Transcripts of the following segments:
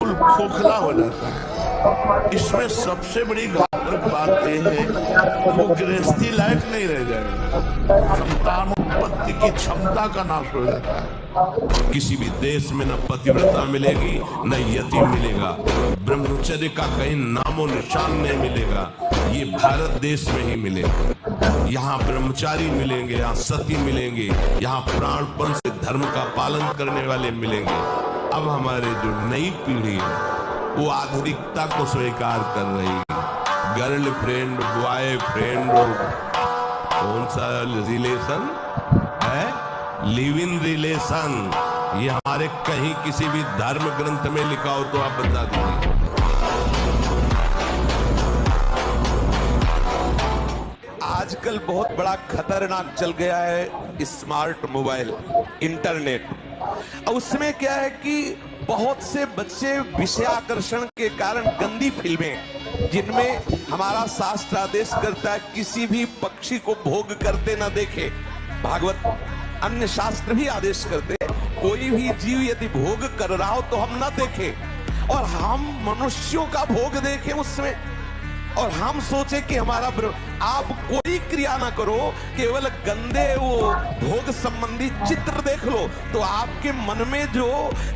बिल्कुल खोखला हो जाता है। इसमें सबसे बड़ी घातक बात यह है वो गृहस्थी लायक नहीं रह जाएगा, संतान उत्पत्ति की क्षमता का नाश हो जाता है। किसी भी देश में न पतिव्रता मिलेगी न यतीम मिलेगा, ब्रह्मचर्य का कहीं नामो निशान नहीं मिलेगा। ये भारत देश में ही मिलेगा। यहाँ ब्रह्मचारी मिलेंगे, यहाँ सती मिलेंगे, यहाँ प्राणपण से धर्म का पालन करने वाले मिलेंगे। अब हमारे जो नई पीढ़ी है वो आधुनिकता को स्वीकार कर रही है। गर्लफ्रेंड, बॉयफ्रेंड, कौन सा रिलेशन है, लिव इन रिलेशन, ये हमारे कहीं किसी भी धर्म ग्रंथ में लिखा हो तो आप बता दीजिए। आजकल बहुत बड़ा खतरनाक चल गया है स्मार्ट मोबाइल, इंटरनेट। और उसमें क्या है कि बहुत से बच्चे विषयाकर्षण के कारण गंदी फिल्में, जिनमें हमारा शास्त्र आदेश करता है किसी भी पक्षी को भोग करते न देखे, भागवत अन्य शास्त्र भी आदेश करते हैं कोई भी जीव यदि भोग कर रहा हो तो हम न देखें, और हम मनुष्यों का भोग देखें उसमें, और हम सोचे कि हमारा आप कोई क्रिया ना करो, केवल गंदे वो भोग संबंधी चित्र देख लो तो आपके मन में जो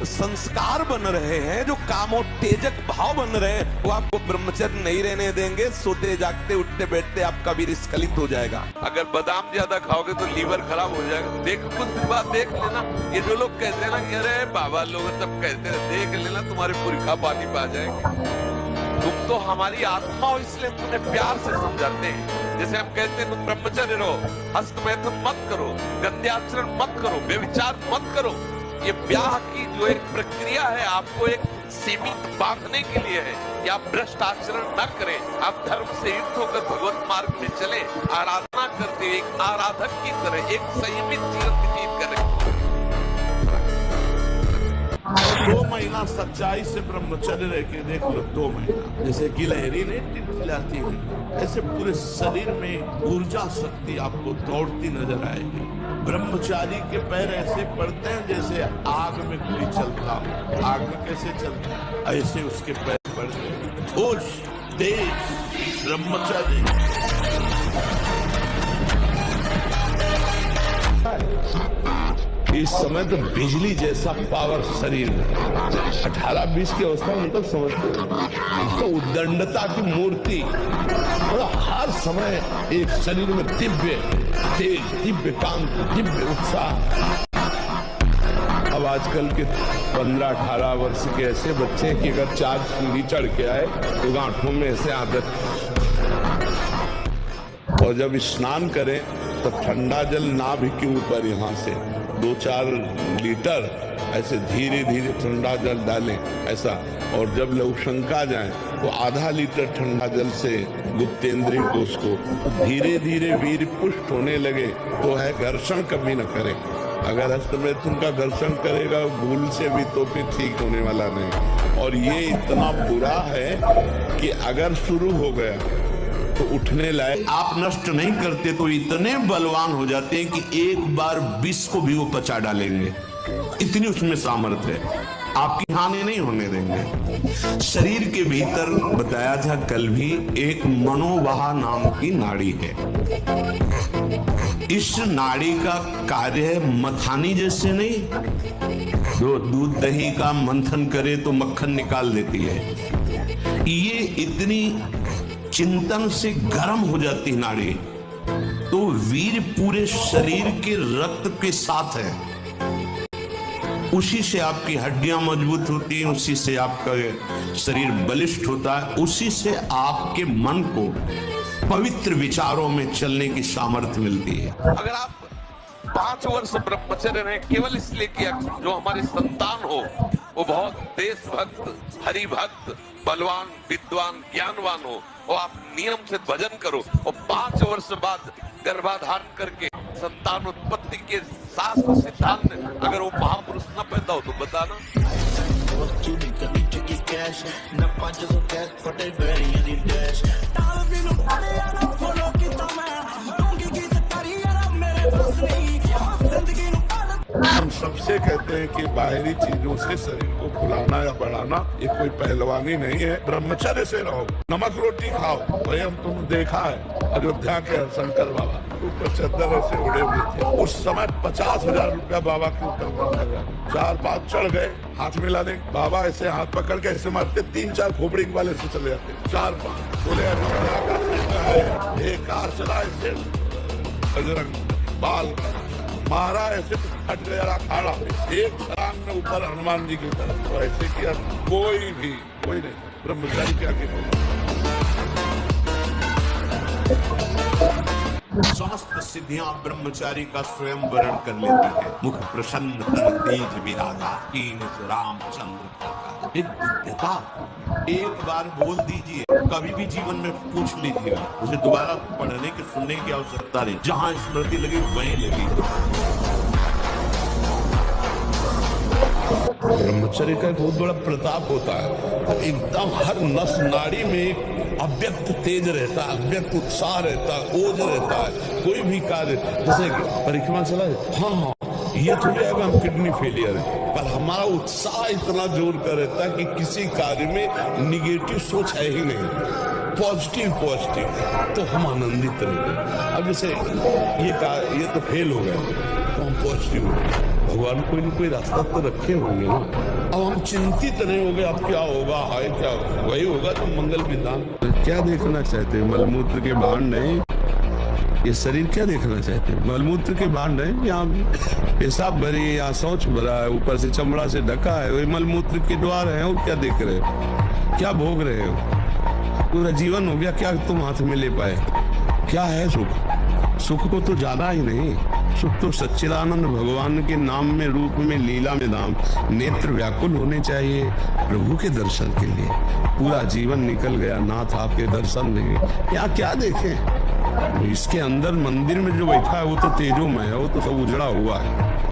संस्कार बन रहे हैं, जो कामोत्तेजक भाव बन रहे हैं, वो आपको ब्रह्मचर्य नहीं रहने देंगे। सोते जागते उठते बैठते आपका वीर स्खलित हो जाएगा। अगर बादाम ज्यादा खाओगे तो लीवर खराब हो जाएगा। देख, कुछ बात देख लेना। ये जो लोग कहते हैं ना कि अरे बाबा लोग सब कहते हैं, देख लेना तुम्हारे पुरखा पानी पा जाएंगे। तुम तो हमारी आत्मा हो, इसलिए तुम्हें प्यार से समझाते हैं। जैसे हम कहते हैं तुम ब्रह्मचर्य रहो, हस्तमैथुन मत करो, गंध्याचरण मत करो, व्यभिचार मत करो। ये ब्याह की जो एक प्रक्रिया है आपको एक सीमित बांधने के लिए है कि आप भ्रष्ट आचरण न करें, आप धर्म से युक्त होकर भगवत मार्ग में चले, आराधना करते एक आराधक की तरह एक संयमित जीवन व्यतीत करें। 2 महीना सच्चाई से ब्रह्मचर्य रह के देख लो, 2 महीना, जैसे गिलहरी ने टिटलाती है, ऐसे पूरे शरीर में ऊर्जा शक्ति आपको दौड़ती नजर आएगी। ब्रह्मचारी के पैर ऐसे पड़ते हैं जैसे आग में कोई चलता हो। आग में कैसे चलता है, ऐसे उसके पैर पड़ते हैं। होश, तेज, ब्रह्मचारी। इस समय तो बिजली जैसा पावर शरीर में 18-20 की अवस्था में तक समझते तो उद्दंडता की मूर्ति, मतलब हर समय एक शरीर में दिव्य तेज, दिव्य कांति, दिव्य उत्साह। अब आजकल के 15-18 वर्ष के ऐसे बच्चे कि अगर 4 सीढ़ी चढ़ के आए तो गांठों में ऐसे आदत, और जब स्नान करें तो ठंडा जल नाभि के ऊपर यहाँ से 2-4 लीटर ऐसे धीरे धीरे ठंडा जल डालें ऐसा, और जब लघुशंका जाए तो आधा लीटर ठंडा जल से गुप्तेंद्रिय कोश को धीरे धीरे वीर पुष्ट होने लगे तो है घर्षण कभी न करें। अगर हस्तमैथुन का घर्षण करेगा भूल से भी तो फिर ठीक होने वाला नहीं। और ये इतना बुरा है कि अगर शुरू हो गया तो उठने लायक आप नष्ट नहीं करते तो इतने बलवान हो जाते हैं कि एक बार विष को भी वो पचा डालेंगे, इतनी उसमें सामर्थ्य है, आपकी हानि नहीं होने देंगे। शरीर के भीतर बताया था कल भी एक मनोवाह नाम की नाड़ी है। इस नाड़ी का कार्य है मथानी जैसे नहीं, जो दूध दही का मंथन करे तो मक्खन निकाल देती है, ये इतनी चिंतन से गर्म हो जाती नाड़ी तो वीर पूरे शरीर के रक्त के साथ है, उसी से आपकी हड्डियां मजबूत होती हैं, उसी से आपका शरीर बलिष्ठ होता है, उसी से आपके मन को पवित्र विचारों में चलने की सामर्थ्य मिलती है। अगर आप 5 वर्ष ब्रह्मचर्य रहे केवल इसलिए कि जो हमारी संतान हो वो बहुत देशभक्त, हरिभक्त, बलवान, विद्वान, ज्ञानवान हो, और आप नियम से भजन करो और 5 वर्ष बाद गर्भाधारण करके संतान उत्पत्ति के शास्त्र सिद्धांत अगर वो महापुरुष न पैदा हो तो बताना। हम सबसे कहते हैं कि बाहरी चीजों से शरीर को फुलाना या बढ़ाना ये कोई पहलवानी नहीं है। ब्रह्मचर्य से रहो, नमक रोटी खाओ। भाई हम तुम देखा है अयोध्या के शंकर बाबा ऊपर चद्दर ऐसे उड़े हुए थे, उस समय 50,000 रुपया बाबा के ऊपर लगा। 4-5 चढ़ गए, हाथ मिला दे, बाबा ऐसे हाथ पकड़ के ऐसे मारते, 3-4 खोपड़ी वाले से चले जाते। 4-5 बोले अयोध्या का सिंह है, एक कार चला ऐसे बजरंग बाल मारा ऐसे तो हट गया अखाड़ा, एक छलांग में ऊपर हनुमान जी की तरफ। तो ऐसे किया कोई नहीं ब्रह्मचारी क्या समस्त सिद्धियां ब्रह्मचारी का स्वयं वर्ण कर लेती है। मुख प्रसन्न तन तेज विरागा, कीन रामचंद्र का। एक दिव्यता, एक बार बोल दीजिए, कभी भी जीवन में पूछ लीजिएगा, उसे दोबारा पढ़ने की सुनने की आवश्यकता नहीं, जहां स्मृति लगी वहीं लगी। ब्रह्मचर्य का एक बहुत बड़ा प्रताप होता है। तो एकदम हर नस नाड़ी में अव्यक्त तेज रहता है, अव्यक्त उत्साह रहता है, ओज रहता है। कोई भी कार्य, जैसे परिक्रमा चला, हाँ ये थोड़ी आएगा हम किडनी फेलियर है, पर हमारा उत्साह इतना जोर कर रहता है कि किसी कार्य में निगेटिव सोच है ही नहीं, पॉजिटिव तो हम आनंदित रहेंगे। अब जैसे ये तो फेल हो गए तो हम पॉजिटिव हो गए, भगवान कोई न कोई रास्ता तो रखे होंगे ना। अब हम चिंतित नहीं हो गए अब क्या होगा, हाय क्या होगा, वही होगा तो मंगल विधान। क्या देखना चाहते हैं? मलमूत्र के भांड नहीं, ये शरीर क्या देखना चाहते हैं? मलमूत्र के भांड नहीं, यहाँ पेशाब भरी, यहाँ शौच भरा है, ऊपर से चमड़ा से ढका है, वही मलमूत्र के द्वार है। और क्या देख रहे हो, क्या भोग रहे हो? पूरा जीवन हो गया, क्या तुम हाथ में ले पाए? क्या है सुख? सुख को तो जाना ही नहीं, सुख तो सच्चिदानंद भगवान के नाम में, रूप में, लीला में धाम। नेत्र व्याकुल होने चाहिए प्रभु के दर्शन के लिए। पूरा जीवन निकल गया, नाथ आपके दर्शन नहीं, यहाँ क्या देखें? इसके अंदर मंदिर में जो बैठा है वो तो तेजोमय है, वो तो सब उजड़ा हुआ है।